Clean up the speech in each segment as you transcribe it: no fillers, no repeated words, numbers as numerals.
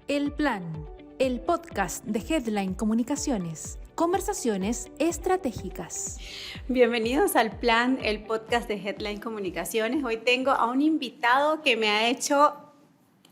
El Plan, el podcast de Headline Comunicaciones. Conversaciones estratégicas. Bienvenidos al Plan, el podcast de Headline Comunicaciones. Hoy tengo a un invitado que me ha hecho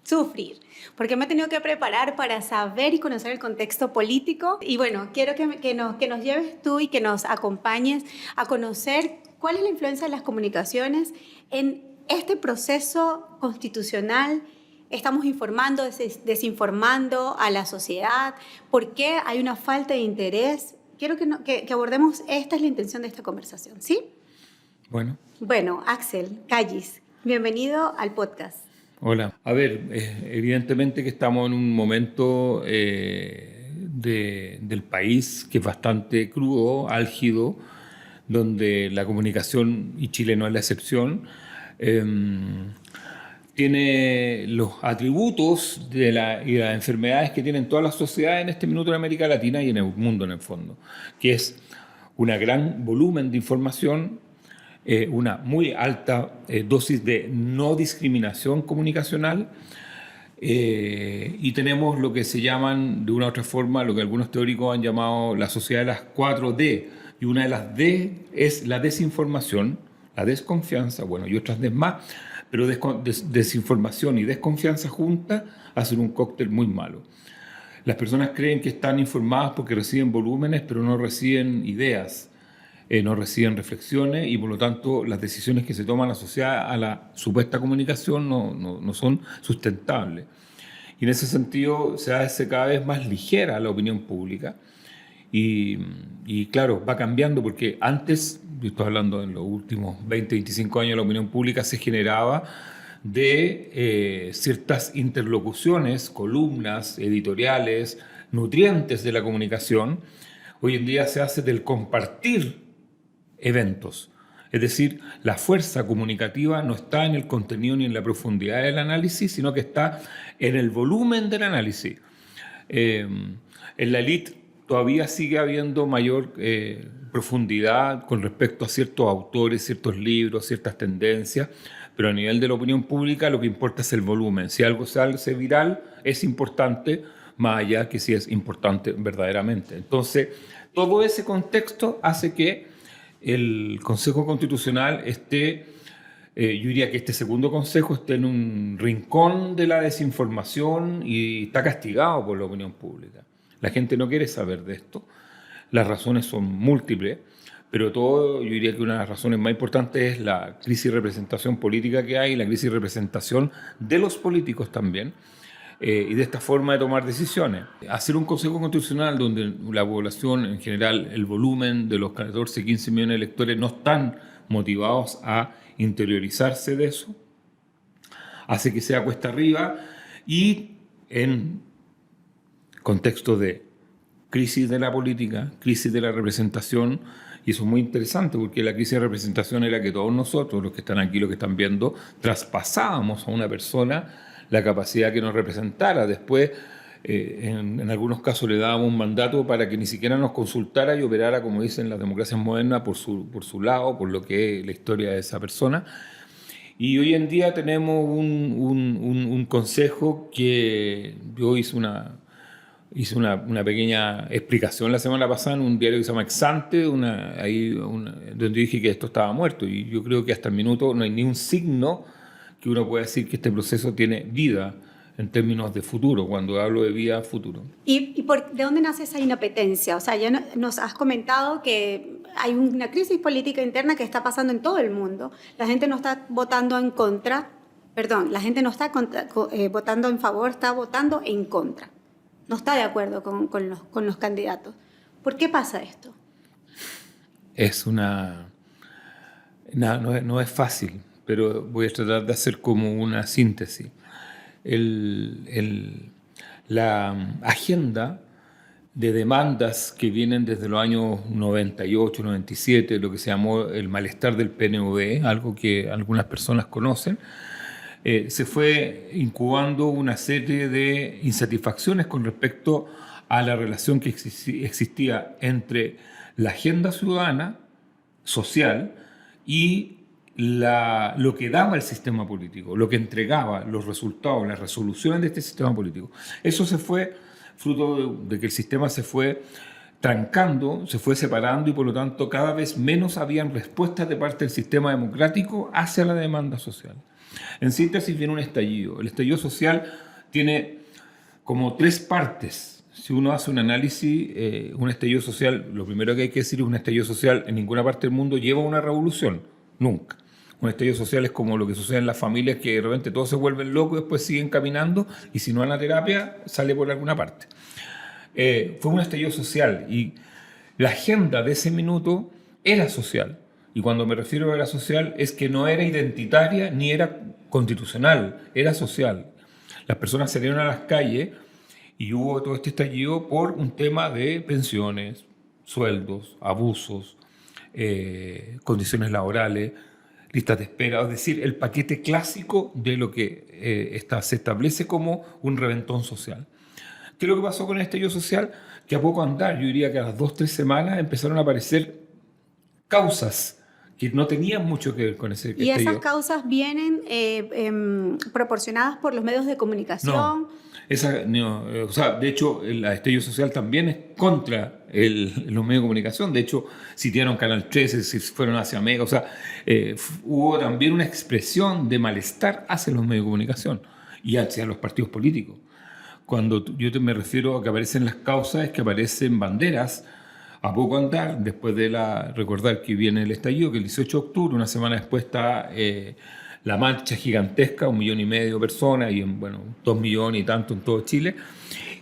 sufrir, porque me he tenido que preparar para saber y conocer el contexto político. Y bueno, quiero que nos lleves tú y que nos acompañes a conocer cuál es la influencia de las comunicaciones en este proceso constitucional. Estamos informando, desinformando a la sociedad. ¿Por qué hay una falta de interés? Quiero que abordemos, esta es la intención de esta conversación, ¿sí? Bueno, Axel Callis, bienvenido al podcast. Hola. A ver, evidentemente que estamos en un momento del país que es bastante crudo, álgido, donde la comunicación, y Chile no es la excepción, tiene los atributos y las enfermedades que tienen todas las sociedades en este minuto en América Latina y en el mundo en el fondo, que es una gran volumen de información, una muy alta dosis de no discriminación comunicacional, y tenemos lo que se llaman, de una u otra forma, lo que algunos teóricos han llamado la sociedad de las 4D, y una de las D es la desinformación, la desconfianza, bueno, y otras D más, pero desinformación y desconfianza juntas hacen un cóctel muy malo. Las personas creen que están informadas porque reciben volúmenes, pero no reciben ideas, no reciben reflexiones, y por lo tanto las decisiones que se toman asociadas a la supuesta comunicación no son sustentables. Y en ese sentido se hace cada vez más ligera la opinión pública y claro, va cambiando porque antes, yo estoy hablando en los últimos 20, 25 años, la opinión pública se generaba de ciertas interlocuciones, columnas, editoriales, nutrientes de la comunicación. Hoy en día se hace del compartir eventos. Es decir, la fuerza comunicativa no está en el contenido ni en la profundidad del análisis, sino que está en el volumen del análisis. En la élite todavía sigue habiendo mayor profundidad con respecto a ciertos autores, ciertos libros, ciertas tendencias, pero a nivel de la opinión pública lo que importa es el volumen. Si algo se hace viral, es importante, más allá que si es importante verdaderamente. Entonces, todo ese contexto hace que el Consejo Constitucional esté, yo diría que este segundo consejo esté en un rincón de la desinformación y está castigado por la opinión pública. La gente no quiere saber de esto. Las razones son múltiples, pero todo, yo diría que una de las razones más importantes es la crisis de representación política que hay, la crisis de representación de los políticos también, y de esta forma de tomar decisiones. Hacer un Consejo Constitucional donde la población en general, el volumen de los 14, 15 millones de electores no están motivados a interiorizarse de eso, hace que sea cuesta arriba, y en contexto de crisis de la política, crisis de la representación, y eso es muy interesante porque la crisis de representación era que todos nosotros, los que están aquí, los que están viendo, traspasábamos a una persona la capacidad que nos representara. Después, en algunos casos le dábamos un mandato para que ni siquiera nos consultara y operara, como dicen las democracias modernas, por su lado, por lo que es la historia de esa persona. Y hoy en día tenemos un consejo que yo hice una pequeña explicación la semana pasada en un diario que se llama Exante, donde dije que esto estaba muerto. Y yo creo que hasta el minuto no hay ni un signo que uno pueda decir que este proceso tiene vida en términos de futuro, cuando hablo de vida, futuro. ¿Y de dónde nace esa inapetencia? O sea, ya nos has comentado que hay una crisis política interna que está pasando en todo el mundo. La gente no está votando en contra, la gente no está votando en favor, está votando en contra. No está de acuerdo con los candidatos. ¿Por qué pasa esto? No es fácil, pero voy a tratar de hacer como una síntesis. La agenda de demandas que vienen desde los años 98, 97, lo que se llamó el malestar del PNV, algo que algunas personas conocen, se fue incubando una serie de insatisfacciones con respecto a la relación que existía entre la agenda ciudadana, social, y lo que daba el sistema político, lo que entregaba, los resultados, las resoluciones de este sistema político. Eso se fue fruto de que el sistema se fue trancando, se fue separando y por lo tanto cada vez menos habían respuestas de parte del sistema democrático hacia la demanda social. En síntesis viene un estallido. El estallido social tiene como 3 partes. Si uno hace un análisis, un estallido social, lo primero que hay que decir es un estallido social en ninguna parte del mundo lleva a una revolución, nunca. Un estallido social es como lo que sucede en las familias, que de repente todos se vuelven locos y después siguen caminando y si no van a terapia sale por alguna parte. Fue un estallido social y la agenda de ese minuto era social. Y cuando me refiero a era social es que no era identitaria ni era constitucional, era social. Las personas salieron a las calles y hubo todo este estallido por un tema de pensiones, sueldos, abusos, condiciones laborales, listas de espera, es decir, el paquete clásico de lo que se establece como un reventón social. ¿Qué es lo que pasó con el estallido social? Que a poco andar, yo diría que a las 2-3 semanas empezaron a aparecer causas que no tenían mucho que ver con ese estallido. ¿Y esas causas vienen proporcionadas por los medios de comunicación? O sea, de hecho, el estallido social también es contra los medios de comunicación. De hecho, sitiaron Canal 13, si fueron hacia Mega. O sea, hubo también una expresión de malestar hacia los medios de comunicación y hacia los partidos políticos. Cuando me refiero a que aparecen las causas, es que aparecen banderas a poco andar, después de recordar que viene el estallido, que el 18 de octubre, una semana después está la marcha gigantesca, 1,5 millones de personas y 2 millones y tanto en todo Chile.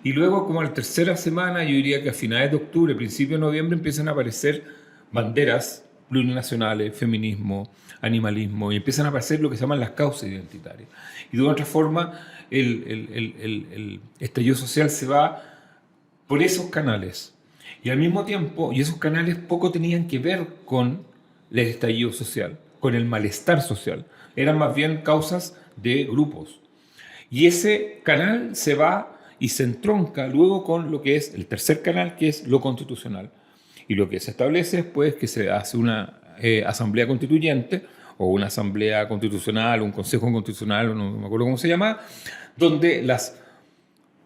Y luego, como a la tercera semana, yo diría que a finales de octubre, principios de noviembre, empiezan a aparecer banderas plurinacionales, feminismo, animalismo, y empiezan a aparecer lo que se llaman las causas identitarias. Y de otra forma, el estallido social se va por esos canales. Y al mismo tiempo, y esos canales poco tenían que ver con el estallido social, con el malestar social. Eran más bien causas de grupos. Y ese canal se va y se entronca luego con lo que es el tercer canal, que es lo constitucional. Y lo que se establece es pues, que se hace una asamblea constituyente, o una asamblea constitucional, o un consejo constitucional, no me acuerdo cómo se llama, donde las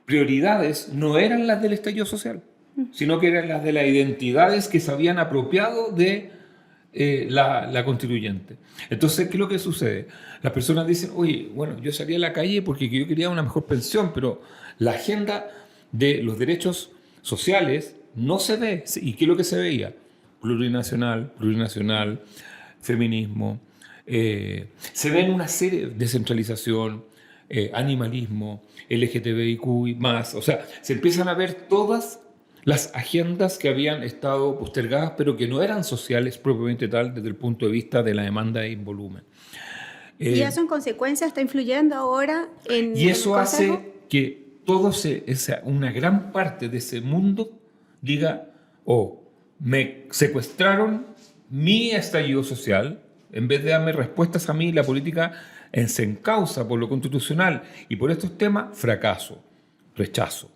prioridades no eran las del estallido social, sino que eran las de las identidades que se habían apropiado de la constituyente. Entonces, ¿qué es lo que sucede? Las personas dicen, oye, bueno, yo salí a la calle porque yo quería una mejor pensión, pero la agenda de los derechos sociales no se ve. ¿Y qué es lo que se veía? Plurinacional, feminismo. Se ven una serie de descentralización, animalismo, LGTBIQ+, más. O sea, se empiezan a ver todas las agendas que habían estado postergadas, pero que no eran sociales propiamente tal desde el punto de vista de la demanda en volumen. ¿Y eso en consecuencia está influyendo ahora en y eso el hace Consejo? que una gran parte de ese mundo diga, me secuestraron mi estallido social, en vez de darme respuestas a mí, la política se encausa por lo constitucional y por estos temas, fracaso, rechazo.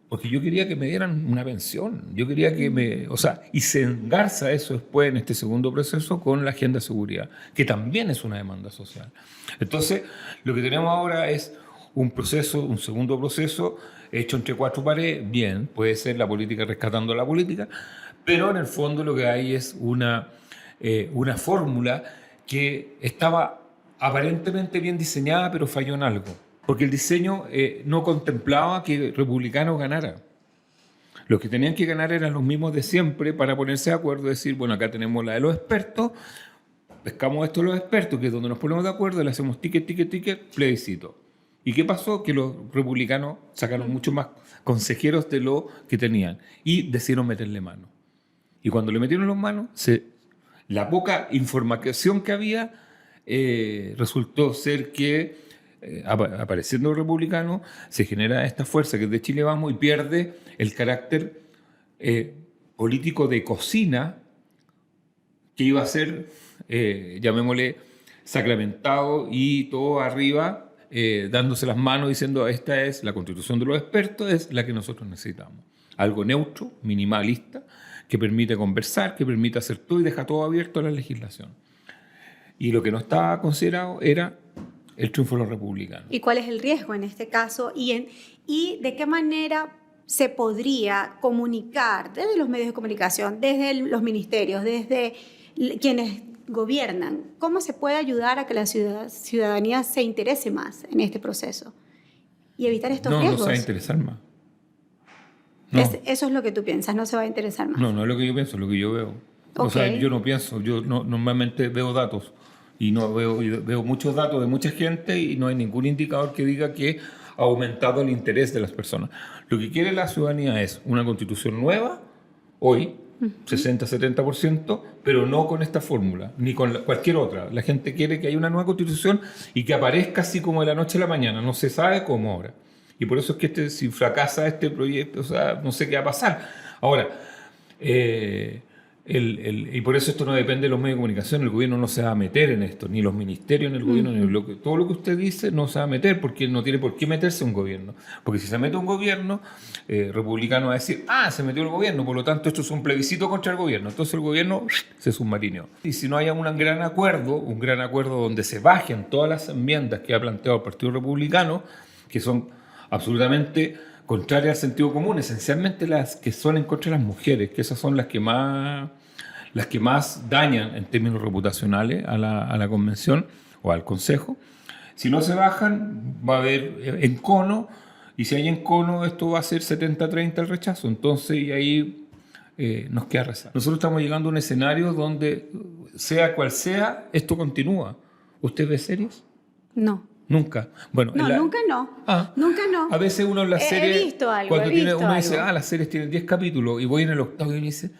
Porque yo quería que me dieran una pensión, yo quería que y se engarza eso después en este segundo proceso con la agenda de seguridad, que también es una demanda social. Entonces, lo que tenemos ahora es un segundo proceso hecho entre 4 paredes. Bien, puede ser la política rescatando la política, pero en el fondo lo que hay es una fórmula que estaba aparentemente bien diseñada, pero falló en algo. Porque el diseño no contemplaba que republicanos ganaran. Los que tenían que ganar eran los mismos de siempre para ponerse de acuerdo y decir, bueno, acá tenemos la de los expertos, pescamos esto de los expertos, que es donde nos ponemos de acuerdo, le hacemos ticket, plebiscito. ¿Y qué pasó? Que los republicanos sacaron mucho más consejeros de lo que tenían y decidieron meterle mano. Y cuando le metieron las manos, la poca información que había resultó ser que apareciendo los republicanos, se genera esta fuerza que es de Chile Vamos y pierde el carácter político de cocina que iba a ser, llamémosle, sacramentado y todo arriba, dándose las manos diciendo esta es la constitución de los expertos, es la que nosotros necesitamos. Algo neutro, minimalista, que permite conversar, que permite hacer todo y deja todo abierto a la legislación. y lo que no estaba considerado era el triunfo de los republicanos. ¿Y cuál es el riesgo en este caso? ¿Y de qué manera se podría comunicar desde los medios de comunicación, desde los ministerios, desde quienes gobiernan? ¿Cómo se puede ayudar a que la ciudadanía se interese más en este proceso y evitar estos riesgos? No se va a interesar más. No. Eso es lo que tú piensas, no se va a interesar más. No es lo que yo pienso, es lo que yo veo. O sea, yo no pienso, normalmente veo datos y veo muchos datos de mucha gente y no hay ningún indicador que diga que ha aumentado el interés de las personas. Lo que quiere la ciudadanía es una constitución nueva, hoy, 60-70%, pero no con esta fórmula, ni con cualquier otra. La gente quiere que haya una nueva constitución y que aparezca así como de la noche a la mañana, no se sabe cómo ahora. Y por eso es que si fracasa este proyecto, o sea, no sé qué va a pasar. Ahora, y por eso esto no depende de los medios de comunicación, el gobierno no se va a meter en esto, ni los ministerios en el gobierno, ni todo lo que usted dice no se va a meter, porque no tiene por qué meterse un gobierno. Porque si se mete un gobierno, republicano va a decir, se metió el gobierno, por lo tanto esto es un plebiscito contra el gobierno. Entonces el gobierno se submarineó. Y si no hay un gran acuerdo donde se bajen todas las enmiendas que ha planteado el Partido Republicano, que son absolutamente contrarias al sentido común, esencialmente las que son en contra de las mujeres, que esas son las que más dañan en términos reputacionales a la convención o al consejo. Si no se bajan, va a haber encono, y si hay encono, esto va a ser 70-30 el rechazo. Entonces, y ahí nos queda rezar. Nosotros estamos llegando a un escenario donde, sea cual sea, esto continúa. ¿Usted ve series? No. Nunca. Bueno, nunca no. Nunca no. A veces uno en las series, he visto algo, cuando uno dice, las series tienen 10 capítulos, y voy en el octavo y me dice,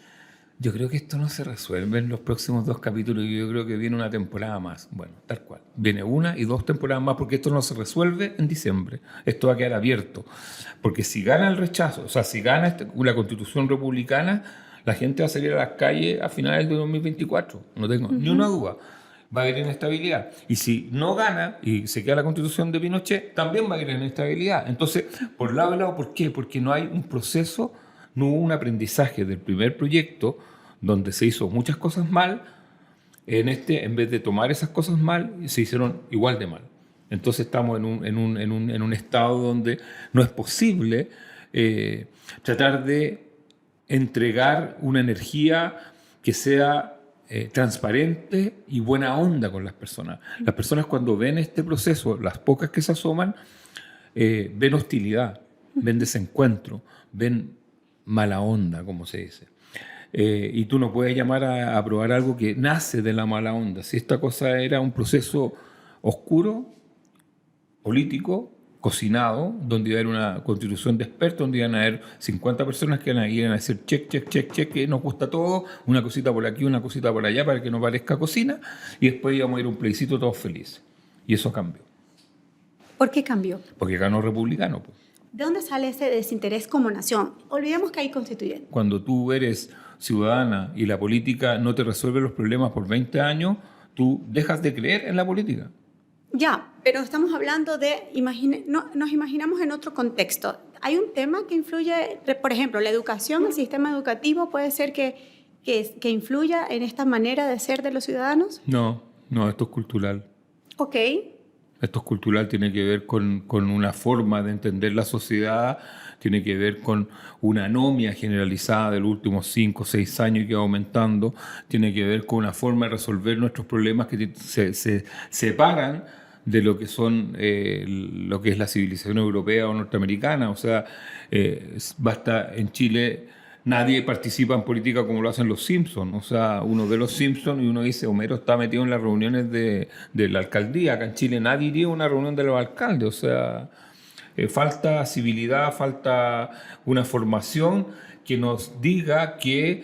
yo creo que esto no se resuelve en los próximos 2 capítulos, y yo creo que viene una temporada más. Bueno, tal cual. Viene 1 y 2 temporadas más, porque esto no se resuelve en diciembre. Esto va a quedar abierto. Porque si gana el rechazo, o sea, si gana la Constitución republicana, la gente va a salir a las calles a finales de 2024. No tengo ni una duda. Va a haber inestabilidad. Y si no gana y se queda la Constitución de Pinochet, también va a haber inestabilidad. Entonces, por lado y lado, ¿por qué? Porque no hay un proceso, no hubo un aprendizaje del primer proyecto donde se hizo muchas cosas mal. En vez de tomar esas cosas mal, se hicieron igual de mal. Entonces estamos en un estado donde no es posible tratar de entregar una energía que sea transparente y buena onda con las personas. Las personas, cuando ven este proceso, las pocas que se asoman, ven hostilidad, ven desencuentro, ven mala onda, como se dice. Y tú no puedes llamar a aprobar algo que nace de la mala onda. Si esta cosa era un proceso oscuro, político, cocinado, donde iba a haber una constitución de expertos, donde iban a haber 50 personas que iban a decir check, que nos gusta todo, una cosita por aquí, una cosita por allá, para que no parezca cocina, y después íbamos a ir a un plebiscito todos felices. Y eso cambió. ¿Por qué cambió? Porque ganó republicano. Pues. ¿De dónde sale ese desinterés como nación? Olvidemos que hay constituyentes. Cuando tú eres ciudadana y la política no te resuelve los problemas por 20 años, tú dejas de creer en la política. Ya, pero estamos hablando de, nos imaginamos en otro contexto. ¿Hay un tema que influye, por ejemplo, la educación, el sistema educativo, puede ser que influya en esta manera de ser de los ciudadanos? No, esto es cultural. Ok. Esto es cultural, tiene que ver con una forma de entender la sociedad, tiene que ver con una anomia generalizada de los últimos 5 o 6 años que va aumentando, tiene que ver con una forma de resolver nuestros problemas que se separan de lo que lo que es la civilización europea o norteamericana. O sea, basta en Chile, nadie participa en política como lo hacen los Simpsons. O sea, uno ve los Simpsons y uno dice, Homero está metido en las reuniones de la alcaldía. Acá en Chile nadie iría a una reunión de los alcaldes. O sea, falta civilidad, falta una formación que nos diga que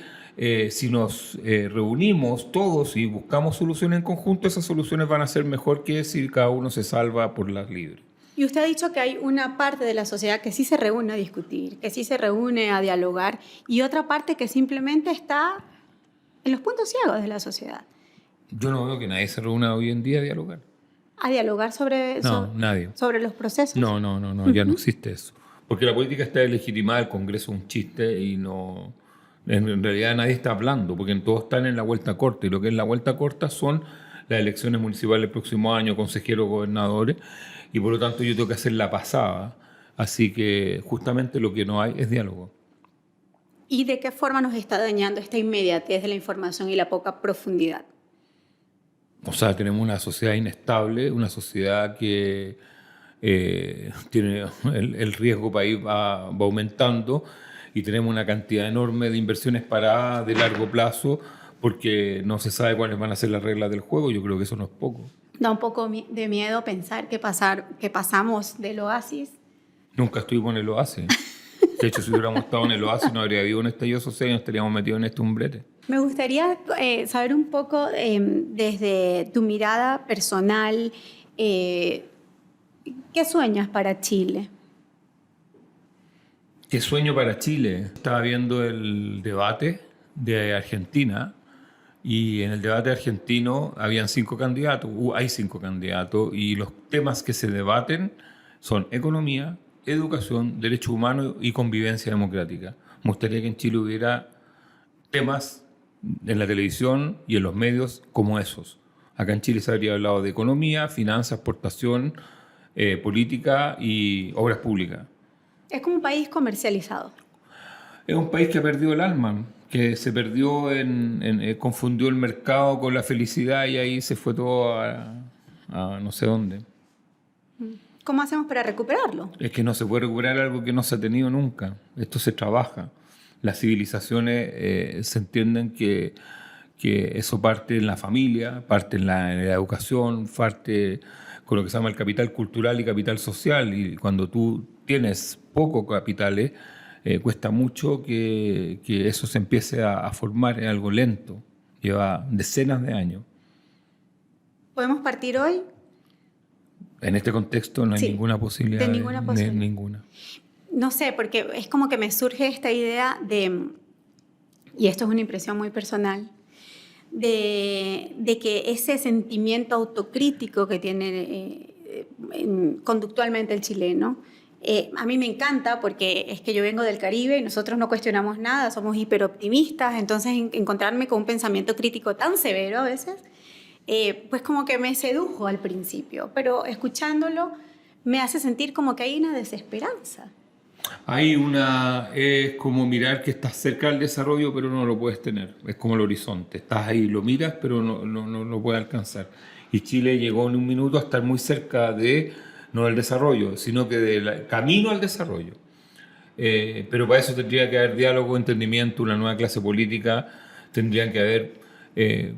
si nos reunimos todos y buscamos soluciones en conjunto, esas soluciones van a ser mejor que si cada uno se salva por las libres. Y usted ha dicho que hay una parte de la sociedad que sí se reúne a discutir, que sí se reúne a dialogar, y otra parte que simplemente está en los puntos ciegos de la sociedad. Yo no veo que nadie se reúna hoy en día a dialogar. ¿A dialogar nadie. Sobre los procesos? No, ya no existe eso. Porque la política está legitimada, el Congreso es un chiste y no... En realidad nadie está hablando, porque todos están en la vuelta corta, y lo que es la vuelta corta son las elecciones municipales el próximo año, consejeros, gobernadores, y por lo tanto yo tengo que hacer la pasada. Así que justamente lo que no hay es diálogo. ¿Y de qué forma nos está dañando esta inmediatez de la información y la poca profundidad? O sea, tenemos una sociedad inestable, una sociedad que tiene el riesgo país va aumentando, y tenemos una cantidad enorme de inversiones paradas de largo plazo porque no se sabe cuáles van a ser las reglas del juego. Yo creo que eso no es poco. Da un poco de miedo pensar que pasamos del oasis. Nunca estuvimos en el oasis. De hecho, si hubiéramos estado en el oasis, no habría habido un estallido social y no estaríamos metidos en este umbrete. Me gustaría saber un poco desde tu mirada personal, ¿qué sueñas para Chile? ¿Qué sueño para Chile? Estaba viendo el debate de Argentina, y en el debate argentino habían 5 candidatos, hay 5 candidatos, y los temas que se debaten son economía, educación, derechos humanos y convivencia democrática. Me gustaría que en Chile hubiera temas en la televisión y en los medios como esos. Acá en Chile se habría hablado de economía, finanzas, exportación, política y obras públicas. Es como un país comercializado. Es un país que ha perdido el alma, que se perdió confundió el mercado con la felicidad, y ahí se fue todo a no sé dónde. ¿Cómo hacemos para recuperarlo? Es que no se puede recuperar algo que no se ha tenido nunca. Esto se trabaja. Las civilizaciones se entienden que eso parte en la familia, parte en la educación, parte con lo que se llama el capital cultural y capital social. Y cuando tú tienes pocos capitales, cuesta mucho que eso se empiece a formar en algo lento. Lleva decenas de años. ¿Podemos partir hoy? En este contexto no hay ninguna posibilidad. De ninguna posibilidad. Ninguna. No sé, porque es como que me surge esta idea de, y esto es una impresión muy personal, de que ese sentimiento autocrítico que tiene conductualmente el chileno, a mí me encanta, porque es que yo vengo del Caribe y nosotros no cuestionamos nada, somos hiperoptimistas. Entonces encontrarme con un pensamiento crítico tan severo a veces, pues como que me sedujo al principio, pero escuchándolo me hace sentir como que hay una desesperanza. Es como mirar que estás cerca del desarrollo, pero no lo puedes tener. Es como el horizonte. Estás ahí, lo miras, pero no lo puedes alcanzar. Y Chile llegó en un minuto a estar muy cerca no del desarrollo, sino que del camino al desarrollo. Pero para eso tendría que haber diálogo, entendimiento, una nueva clase política. Tendrían que haber... te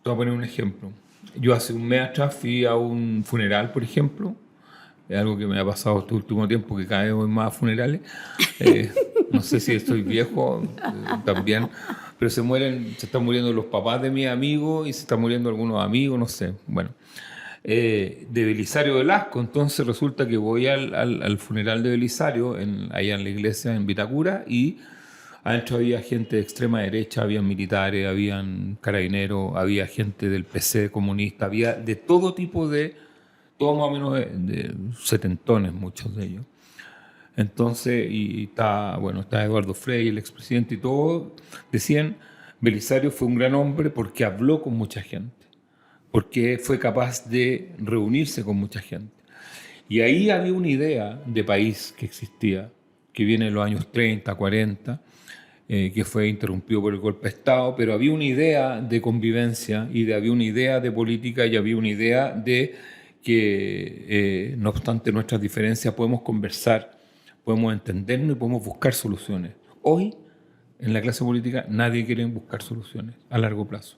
voy a poner un ejemplo. Yo hace un mes atrás fui a un funeral, por ejemplo. Es algo que me ha pasado este último tiempo, que cada vez voy más a funerales. No sé si estoy viejo también, pero se están muriendo los papás de mis amigos y se están muriendo algunos amigos, no sé. Bueno, de Belisario Velasco. Entonces resulta que voy al funeral de Belisario, allá en la iglesia en Vitacura, y adentro había gente de extrema derecha, había militares, habían carabineros, había gente del PC comunista, había de todo tipo todos más o menos de setentones, muchos de ellos. Entonces, y está Eduardo Frei, el expresidente, y todos decían, Belisario fue un gran hombre porque habló con mucha gente, porque fue capaz de reunirse con mucha gente. Y ahí había una idea de país que existía, que viene en los años 30, 40, que fue interrumpido por el golpe de Estado, pero había una idea de convivencia, y había una idea de política, y había una idea de que no obstante nuestras diferencias podemos conversar, podemos entendernos y podemos buscar soluciones. Hoy, en la clase política, nadie quiere buscar soluciones a largo plazo.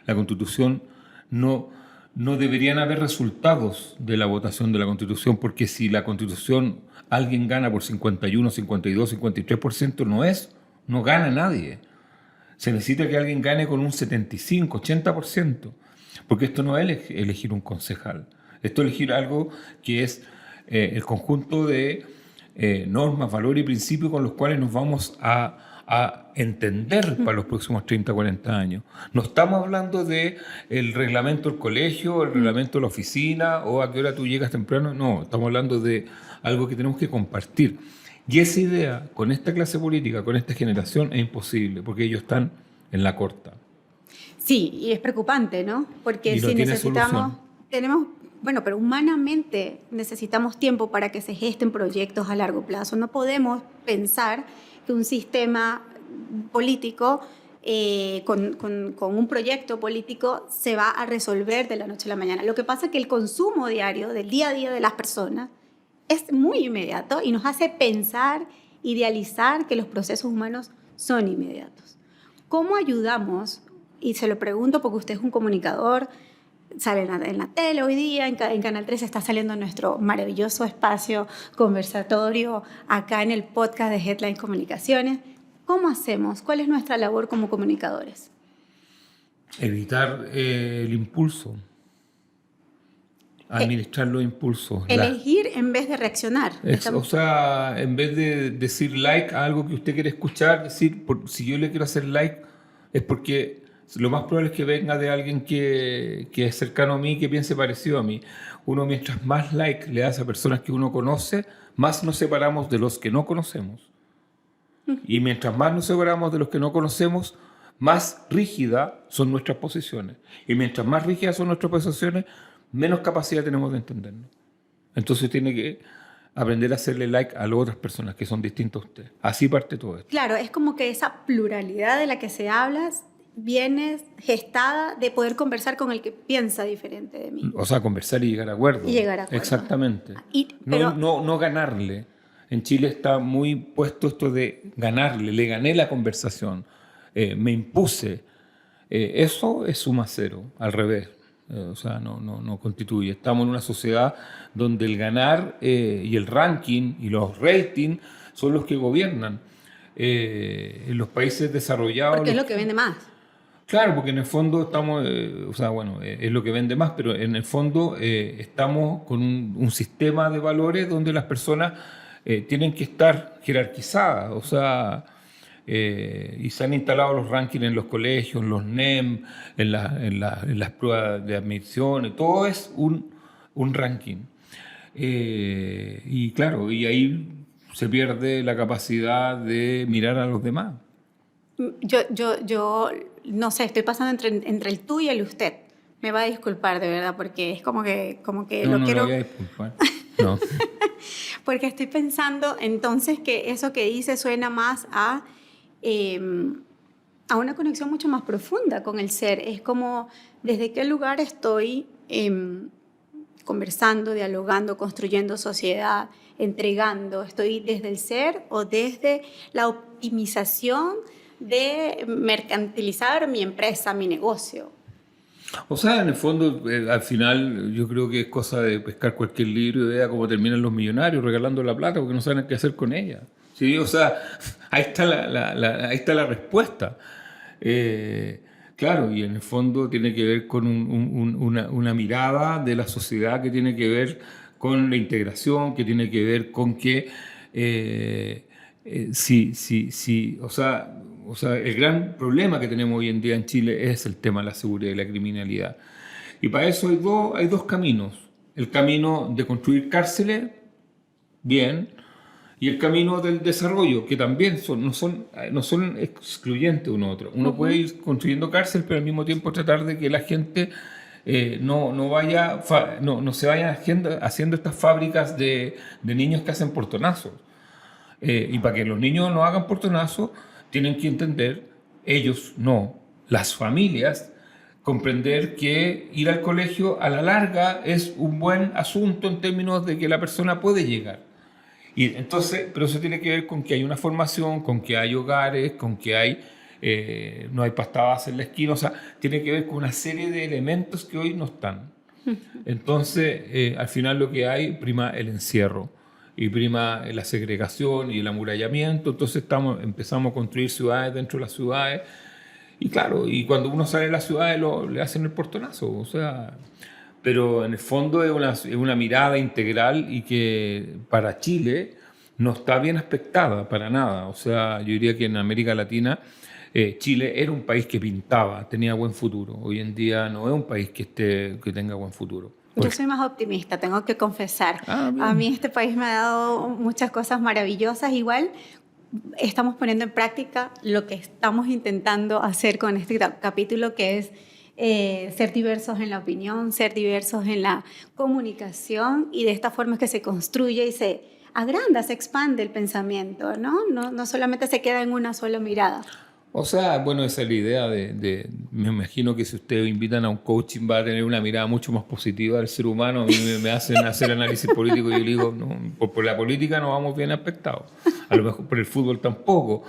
La Constitución no deberían haber resultados de la votación de la Constitución, porque si la Constitución alguien gana por 51, 52, 53%, no gana nadie. Se necesita que alguien gane con un 75, 80%, porque esto no es elegir un concejal. Esto es elegir algo que es el conjunto de normas, valores y principios con los cuales nos vamos a entender para los próximos 30, 40 años. No estamos hablando del reglamento del colegio, el reglamento de la oficina, o a qué hora tú llegas temprano. No, estamos hablando de algo que tenemos que compartir. Y esa idea, con esta clase política, con esta generación, es imposible, porque ellos están en la corta. Sí, y es preocupante, ¿no? Porque Y no si tiene necesitamos, solución. bueno, pero humanamente necesitamos tiempo para que se gesten proyectos a largo plazo. No podemos pensar que un sistema político con un proyecto político se va a resolver de la noche a la mañana. Lo que pasa es que el consumo diario, del día a día de las personas, es muy inmediato y nos hace pensar, idealizar que los procesos humanos son inmediatos. ¿Cómo ayudamos? Y se lo pregunto porque usted es un comunicador, sale en la tele hoy día, en Canal 3 está saliendo nuestro maravilloso espacio conversatorio acá en el podcast de Headline Comunicaciones. ¿Cómo hacemos? ¿Cuál es nuestra labor como comunicadores? Evitar el impulso. Administrar los impulsos. Elegir en vez de reaccionar. O sea, en vez de decir like a algo que usted quiere escuchar, decir, si yo le quiero hacer like, es porque lo más probable es que venga de alguien que es cercano a mí, que piense parecido a mí. Uno, mientras más like le hace a personas que uno conoce, más nos separamos de los que no conocemos. Y mientras más nos separamos de los que no conocemos, más rígidas son nuestras posiciones. Y mientras más rígidas son nuestras posiciones, menos capacidad tenemos de entendernos. Entonces tiene que aprender a hacerle like a las otras personas que son distintas a usted. Así parte todo esto. Claro, es como que esa pluralidad de la que se habla viene gestada de poder conversar con el que piensa diferente de mí. O sea, conversar y llegar a acuerdo. Y llegar a acuerdo. Exactamente. Pero No ganarle. En Chile está muy puesto esto de ganarle. Le gané la conversación. Me impuse. Eso es suma cero, al revés. O sea, no constituye. Estamos en una sociedad donde el ganar y el ranking y los ratings son los que gobiernan. En los países desarrollados... Porque es lo que vende más. Claro, porque en el fondo estamos, es lo que vende más, pero en el fondo estamos con un sistema de valores donde las personas tienen que estar jerarquizadas, o sea, y se han instalado los rankings en los colegios, en los NEM, en las pruebas de admisión, todo es un ranking. Y claro, y ahí se pierde la capacidad de mirar a los demás. Yo no sé, estoy pasando entre el tú y el usted. Me va a disculpar, de verdad, porque es como que No, lo quiero... No voy a disculpar. No. Porque estoy pensando entonces que eso que dice suena más a una conexión mucho más profunda con el ser. Es como desde qué lugar estoy conversando, dialogando, construyendo sociedad, entregando. ¿Estoy desde el ser o desde la optimización de mercantilizar mi empresa, mi negocio? O sea, en el fondo, al final, yo creo que es cosa de pescar cualquier libro y vea cómo terminan los millonarios regalando la plata porque no saben qué hacer con ella. ¿Sí? O sea, ahí está ahí está la respuesta. Claro, y en el fondo tiene que ver con una mirada de la sociedad que tiene que ver con la integración, que tiene que ver con que o sea, el gran problema que tenemos hoy en día en Chile es el tema de la seguridad y la criminalidad. Y para eso hay dos caminos. El camino de construir cárceles, bien, y el camino del desarrollo, que también no son excluyentes uno a otro. Uno puede ir construyendo cárcel, pero al mismo tiempo tratar de que la gente no se vaya haciendo estas fábricas de niños que hacen portonazos. Y para que los niños no hagan portonazos, tienen que entender, las familias, comprender que ir al colegio a la larga es un buen asunto en términos de que la persona puede llegar. Y entonces, pero eso tiene que ver con que hay una formación, con que hay hogares, con que no hay pasta base en la esquina, o sea, tiene que ver con una serie de elementos que hoy no están. Entonces, al final lo que hay prima el encierro y prima la segregación y el amurallamiento. Entonces empezamos a construir ciudades dentro de las ciudades. Y claro, y cuando uno sale de las ciudades le hacen el portonazo. O sea, pero en el fondo es una mirada integral y que para Chile no está bien aspectada para nada. O sea, yo diría que en América Latina Chile era un país que pintaba, tenía buen futuro. Hoy en día no es un país que tenga buen futuro. Yo soy más optimista, tengo que confesar. A mí este país me ha dado muchas cosas maravillosas. Igual, estamos poniendo en práctica lo que estamos intentando hacer con este capítulo, que es ser diversos en la opinión, ser diversos en la comunicación, y de esta forma es que se construye y se agranda, se expande el pensamiento, ¿no? No solamente se queda en una sola mirada. O sea, bueno, esa es la idea me imagino que si ustedes invitan a un coaching va a tener una mirada mucho más positiva del ser humano. A mí me hacen hacer análisis político y yo digo, no, por la política no vamos bien aspectados. A lo mejor por el fútbol tampoco.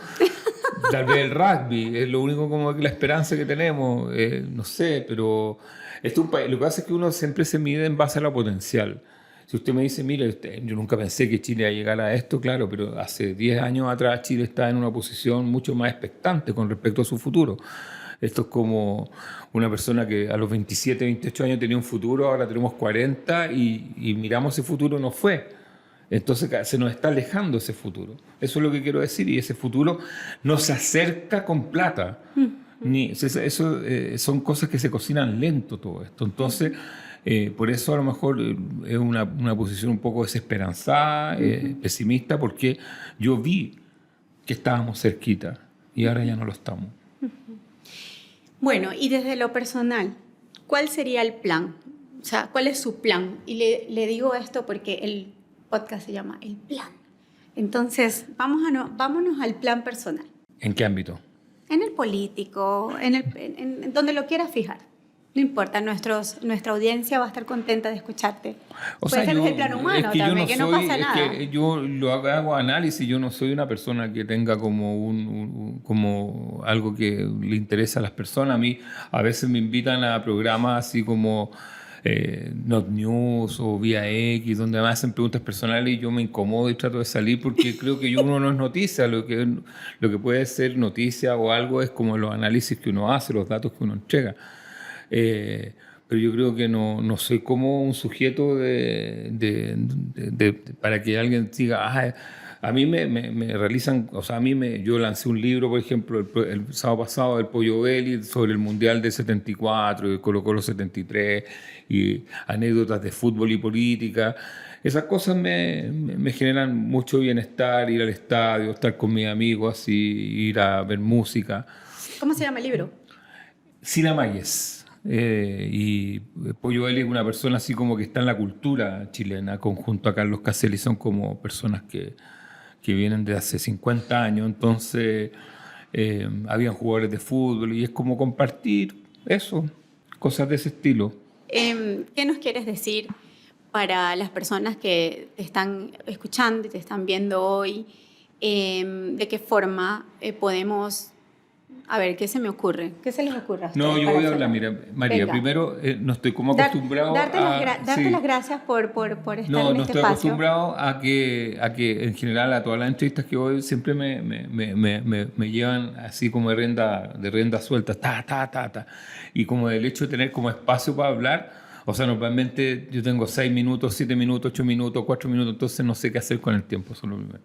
Tal vez el rugby es lo único como que la esperanza que tenemos, no sé, pero lo que pasa es que uno siempre se mide en base a lo potencial. Si usted me dice, mire, yo nunca pensé que Chile iba a llegar a esto, claro, pero hace 10 años atrás Chile está en una posición mucho más expectante con respecto a su futuro. Esto es como una persona que a los 27, 28 años tenía un futuro, ahora tenemos 40 y miramos ese futuro, no fue. Entonces se nos está alejando ese futuro. Eso es lo que quiero decir, y ese futuro no se acerca con plata. Son cosas que se cocinan lento todo esto. Entonces, por eso a lo mejor es una posición un poco desesperanzada, pesimista, porque yo vi que estábamos cerquita y ahora ya no lo estamos. Bueno, y desde lo personal, ¿cuál sería el plan? O sea, ¿cuál es su plan? Y le digo esto porque el podcast se llama El Plan. Entonces, vámonos al plan personal. ¿En qué ámbito? En el político, en donde lo quieras fijar. No importa, nuestra audiencia va a estar contenta de escucharte. Puede ser desde el plano humano también, que no pasa nada. Que yo lo hago análisis, yo no soy una persona que tenga como algo que le interesa a las personas. A mí a veces me invitan a programas así como Not News o Vía X, donde me hacen preguntas personales y yo me incomodo y trato de salir porque creo que uno no es noticia. Lo que puede ser noticia o algo es como los análisis que uno hace, los datos que uno entrega. Pero yo creo que no soy como un sujeto para que alguien diga, a mí me realizan, o sea, yo lancé un libro, por ejemplo, el sábado pasado, del Pollo Belli, sobre el Mundial del 74, y Colo-Colo 73, y anécdotas de fútbol y política. Esas cosas me generan mucho bienestar, ir al estadio, estar con mis amigos, así, ir a ver música. ¿Cómo se llama el libro? Sin Amayes. Y Pollo Belli es una persona así como que está en la cultura chilena, junto a Carlos Caselli, son como personas que vienen de hace 50 años, entonces habían jugadores de fútbol y es como compartir eso, cosas de ese estilo. ¿Qué nos quieres decir para las personas que te están escuchando y te están viendo hoy? ¿De qué forma podemos... A ver, ¿qué se me ocurre? ¿Qué se les ocurre a ustedes? No, yo voy a hablar, mira, María, venga. Primero no estoy como acostumbrado darte las gracias por estar en este espacio. No estoy acostumbrado a que en general a todas las entrevistas que voy siempre me llevan así como de rienda suelta, ta. Y como el hecho de tener como espacio para hablar, o sea, normalmente yo tengo 6 minutos, 7 minutos, 8 minutos, 4 minutos, entonces no sé qué hacer con el tiempo, eso es lo primero.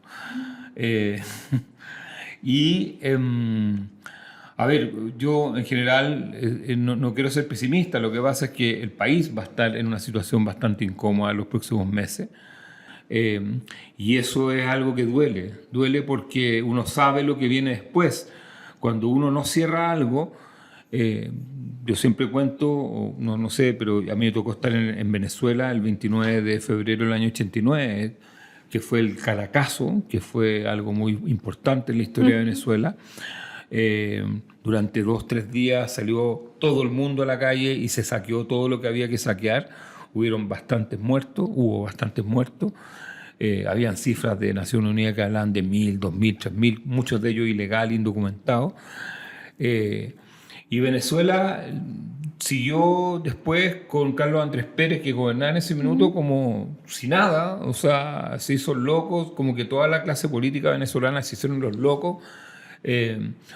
A ver, yo en general no quiero ser pesimista, lo que pasa es que el país va a estar en una situación bastante incómoda en los próximos meses y eso es algo que duele porque uno sabe lo que viene después. Cuando uno no cierra algo, yo siempre cuento, no sé, pero a mí me tocó estar en Venezuela el 29 de febrero del año 89, que fue el Caracazo, que fue algo muy importante en la historia de Venezuela. Durante 2-3 días salió todo el mundo a la calle y se saqueó todo lo que había que saquear. Hubo bastantes muertos. Habían cifras de Naciones Unidas que hablaban de 1.000, 2.000, 3.000, muchos de ellos ilegales, indocumentados. Y Venezuela siguió después con Carlos Andrés Pérez, que gobernaba en ese minuto como si nada. O sea, se hizo locos, como que toda la clase política venezolana se hicieron los locos.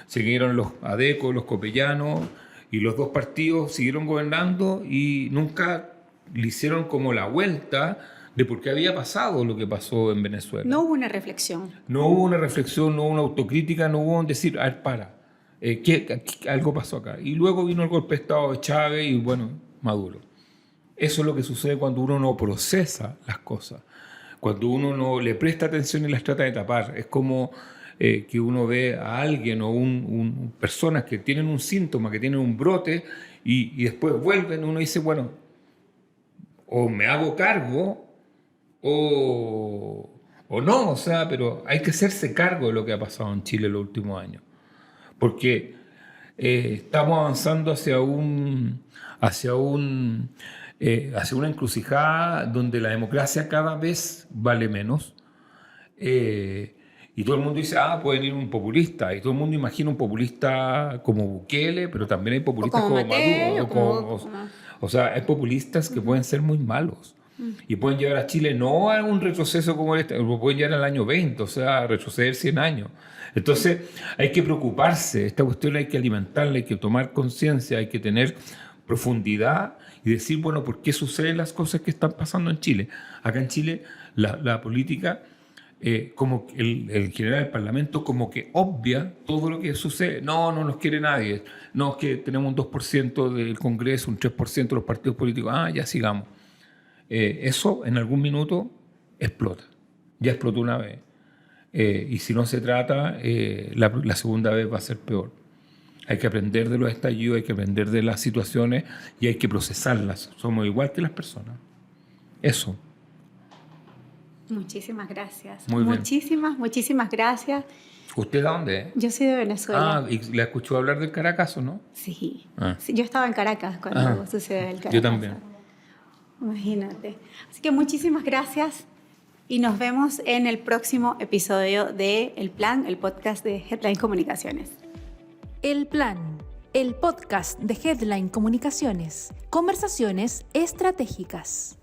Siguieron los ADECO, los copellanos, y los dos partidos siguieron gobernando y nunca le hicieron como la vuelta de por qué había pasado lo que pasó en Venezuela. No hubo una reflexión. No hubo una reflexión, no hubo una autocrítica, no hubo un decir, a ver, algo pasó acá. Y luego vino el golpe de Estado de Chávez y bueno, Maduro. Eso es lo que sucede cuando uno no procesa las cosas, cuando uno no le presta atención y las trata de tapar. Es como que uno ve a alguien o personas que tienen un síntoma, que tienen un brote y después vuelven, uno dice, bueno, o me hago cargo o no, o sea, pero hay que hacerse cargo de lo que ha pasado en Chile en los últimos años. Porque estamos avanzando hacia una encrucijada donde la democracia cada vez vale menos. Y todo el mundo dice, puede ir un populista. Y todo el mundo imagina un populista como Bukele, pero también hay populistas como Maduro. O sea, hay populistas que pueden ser muy malos. Y pueden llevar a Chile no a un retroceso como este, pueden llegar al año 20, o sea, a retroceder 100 años. Entonces, hay que preocuparse. Esta cuestión hay que alimentarla, hay que tomar conciencia, hay que tener profundidad y decir, bueno, ¿por qué suceden las cosas que están pasando en Chile? Acá en Chile, la política... como el general del Parlamento como que obvia todo lo que sucede. No nos quiere nadie. No, es que tenemos un 2% del Congreso, un 3% de los partidos políticos. Ya sigamos. Eso en algún minuto explota. Ya explotó una vez. Y si no se trata, la segunda vez va a ser peor. Hay que aprender de los estallidos, hay que aprender de las situaciones y hay que procesarlas. Somos igual que las personas. Eso. Muchísimas gracias. Muy bien. Muchísimas gracias. ¿Usted de dónde es? Yo soy de Venezuela. Y la escuchó hablar del Caracazo, ¿no? Sí. Sí, yo estaba en Caracas cuando sucedió el Caracazo. Yo también. Imagínate. Así que muchísimas gracias y nos vemos en el próximo episodio de El Plan, el podcast de Headline Comunicaciones. El Plan, el podcast de Headline Comunicaciones. Conversaciones estratégicas.